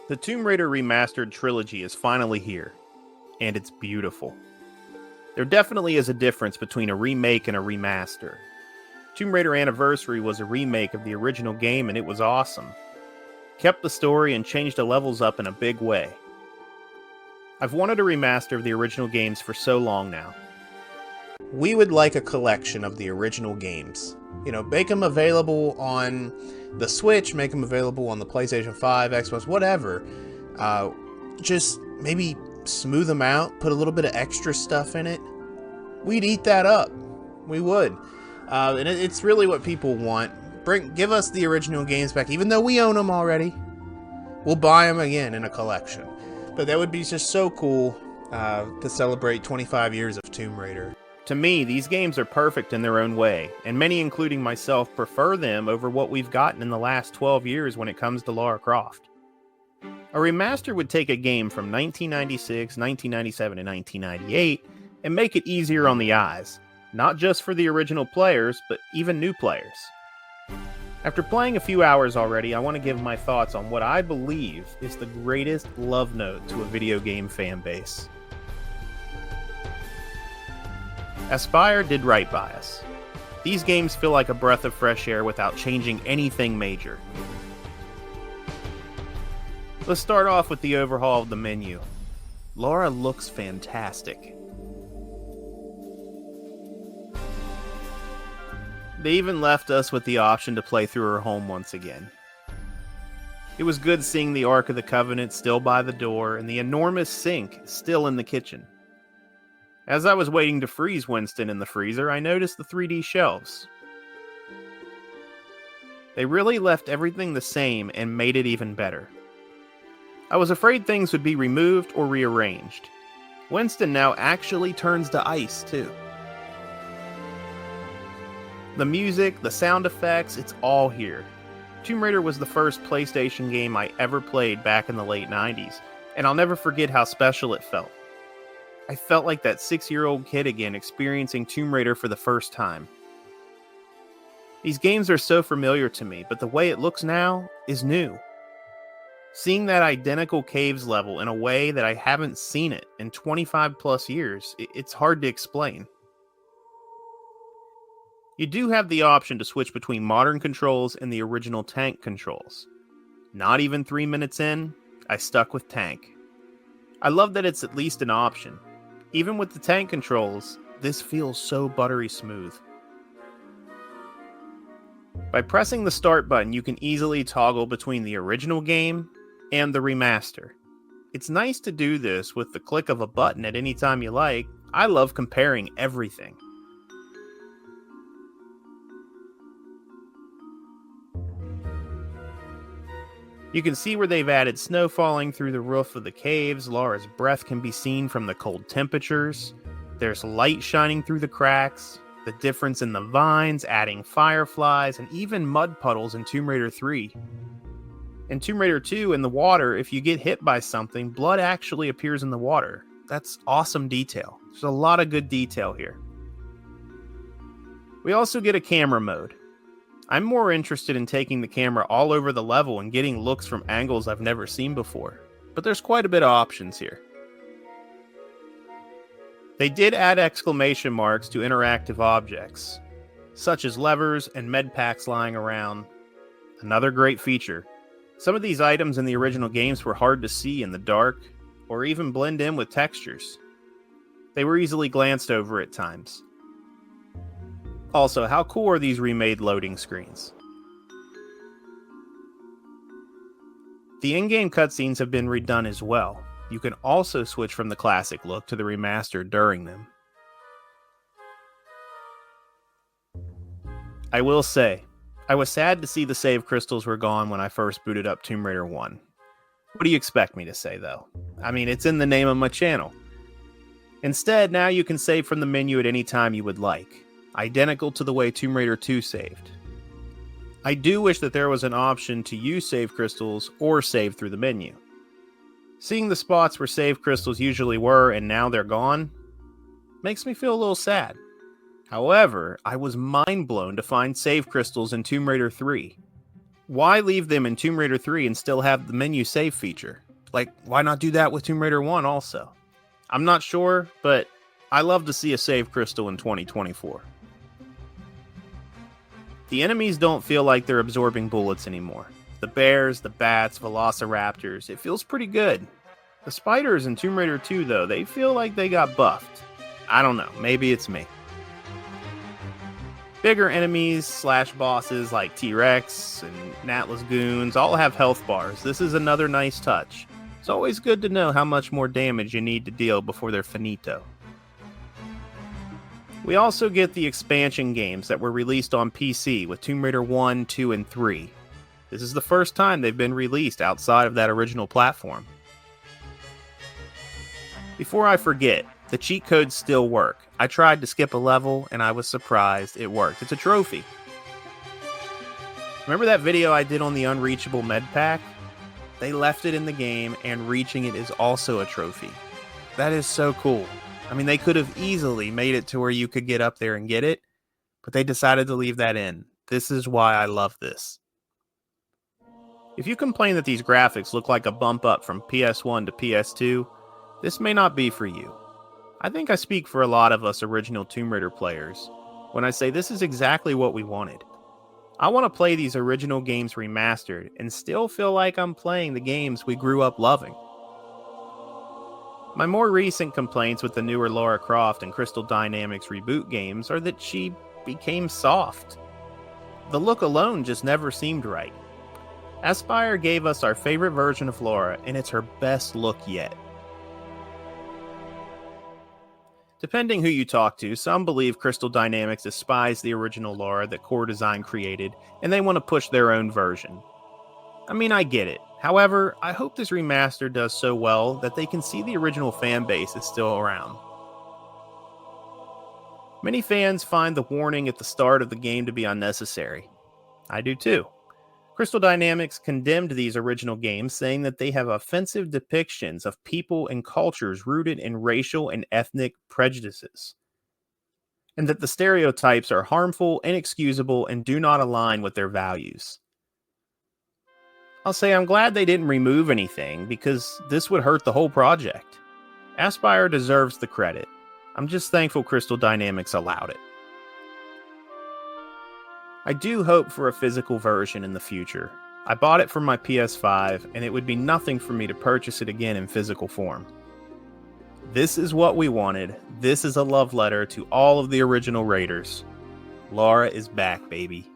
The Tomb Raider Remastered trilogy is finally here, and it's beautiful. There definitely is a difference between a remake and a remaster. Tomb Raider Anniversary was a remake of the original game and it was awesome. Kept the story and changed the levels up in a big way. I've wanted a remaster of the original games for so long now. We would like a collection of the original games. Make them available on the Switch, make them available on the PlayStation 5, Xbox, whatever. Just maybe smooth them out, put a little bit of extra stuff in it. We'd eat that up. We would. And it's really what people want. Give us the original games back, even though we own them already. We'll buy them again in a collection. But that would be just so cool to celebrate 25 years of Tomb Raider. To me, these games are perfect in their own way, and many, including myself, prefer them over what we've gotten in the last 12 years when it comes to Lara Croft. A remaster would take a game from 1996, 1997, and 1998 and make it easier on the eyes, not just for the original players, but even new players. After playing a few hours already, I want to give my thoughts on what I believe is the greatest love note to a video game fan base. Aspyr did right by us. These games feel like a breath of fresh air without changing anything major. Let's start off with the overhaul of the menu. Lara looks fantastic. They even left us with the option to play through her home once again. It was good seeing the Ark of the Covenant still by the door and the enormous sink still in the kitchen. As I was waiting to freeze Winston in the freezer, I noticed the 3D shelves. They really left everything the same and made it even better. I was afraid things would be removed or rearranged. Winston now actually turns to ice, too. The music, the sound effects, it's all here. Tomb Raider was the first PlayStation game I ever played back in the late 90s, and I'll never forget how special it felt. I felt like that 6-year-old kid again experiencing Tomb Raider for the first time. These games are so familiar to me, but the way it looks now is new. Seeing that identical caves level in a way that I haven't seen it in 25 plus years, it's hard to explain. You do have the option to switch between modern controls and the original tank controls. Not even 3 minutes in, I stuck with tank. I love that it's at least an option. Even with the tank controls, this feels so buttery smooth. By pressing the start button, you can easily toggle between the original game and the remaster. It's nice to do this with the click of a button at any time you like. I love comparing everything. You can see where they've added snow falling through the roof of the caves. Lara's breath can be seen from the cold temperatures. There's light shining through the cracks. The difference in the vines, adding fireflies, and even mud puddles in Tomb Raider 3. In Tomb Raider 2, in the water, if you get hit by something, blood actually appears in the water. That's awesome detail. There's a lot of good detail here. We also get a camera mode. I'm more interested in taking the camera all over the level and getting looks from angles I've never seen before, but there's quite a bit of options here. They did add exclamation marks to interactive objects, such as levers and med packs lying around. Another great feature. Some of these items in the original games were hard to see in the dark, or even blend in with textures. They were easily glanced over at times. Also, how cool are these remade loading screens? The in-game cutscenes have been redone as well. You can also switch from the classic look to the remaster during them. I will say, I was sad to see the save crystals were gone when I first booted up Tomb Raider 1. What do you expect me to say, though? I mean, it's in the name of my channel. Instead, now you can save from the menu at any time you would like. Identical to the way Tomb Raider 2 saved. I do wish that there was an option to use save crystals or save through the menu. Seeing the spots where save crystals usually were and now they're gone, makes me feel a little sad. However, I was mind blown to find save crystals in Tomb Raider 3. Why leave them in Tomb Raider 3 and still have the menu save feature? Like, why not do that with Tomb Raider 1 also? I'm not sure, but I love to see a save crystal in 2024. The enemies don't feel like they're absorbing bullets anymore. The bears, the bats, velociraptors, it feels pretty good. The spiders in Tomb Raider 2, though, they feel like they got buffed. I don't know, maybe it's me. Bigger enemies / bosses like T-Rex and Atlas Goons all have health bars. This is another nice touch. It's always good to know how much more damage you need to deal before they're finito. We also get the expansion games that were released on PC with Tomb Raider 1, 2, and 3. This is the first time they've been released outside of that original platform. Before I forget, the cheat codes still work. I tried to skip a level and I was surprised it worked. It's a trophy. Remember that video I did on the Unreachable med pack? They left it in the game and reaching it is also a trophy. That is so cool. I mean, they could have easily made it to where you could get up there and get it, but they decided to leave that in. This is why I love this. If you complain that these graphics look like a bump up from PS1 to PS2, this may not be for you. I think I speak for a lot of us original Tomb Raider players when I say this is exactly what we wanted. I want to play these original games remastered and still feel like I'm playing the games we grew up loving. My more recent complaints with the newer Lara Croft and Crystal Dynamics reboot games are that she became soft. The look alone just never seemed right. Aspyr gave us our favorite version of Lara, and it's her best look yet. Depending who you talk to, some believe Crystal Dynamics despise the original Lara that Core Design created, and they want to push their own version. I mean, I get it. However, I hope this remaster does so well that they can see the original fan base is still around. Many fans find the warning at the start of the game to be unnecessary. I do too. Crystal Dynamics condemned these original games, saying that they have offensive depictions of people and cultures rooted in racial and ethnic prejudices, and that the stereotypes are harmful, inexcusable, and do not align with their values. I'll say I'm glad they didn't remove anything, because this would hurt the whole project. Aspyr deserves the credit. I'm just thankful Crystal Dynamics allowed it. I do hope for a physical version in the future. I bought it for my PS5, and it would be nothing for me to purchase it again in physical form. This is what we wanted. This is a love letter to all of the original Raiders. Lara is back, baby.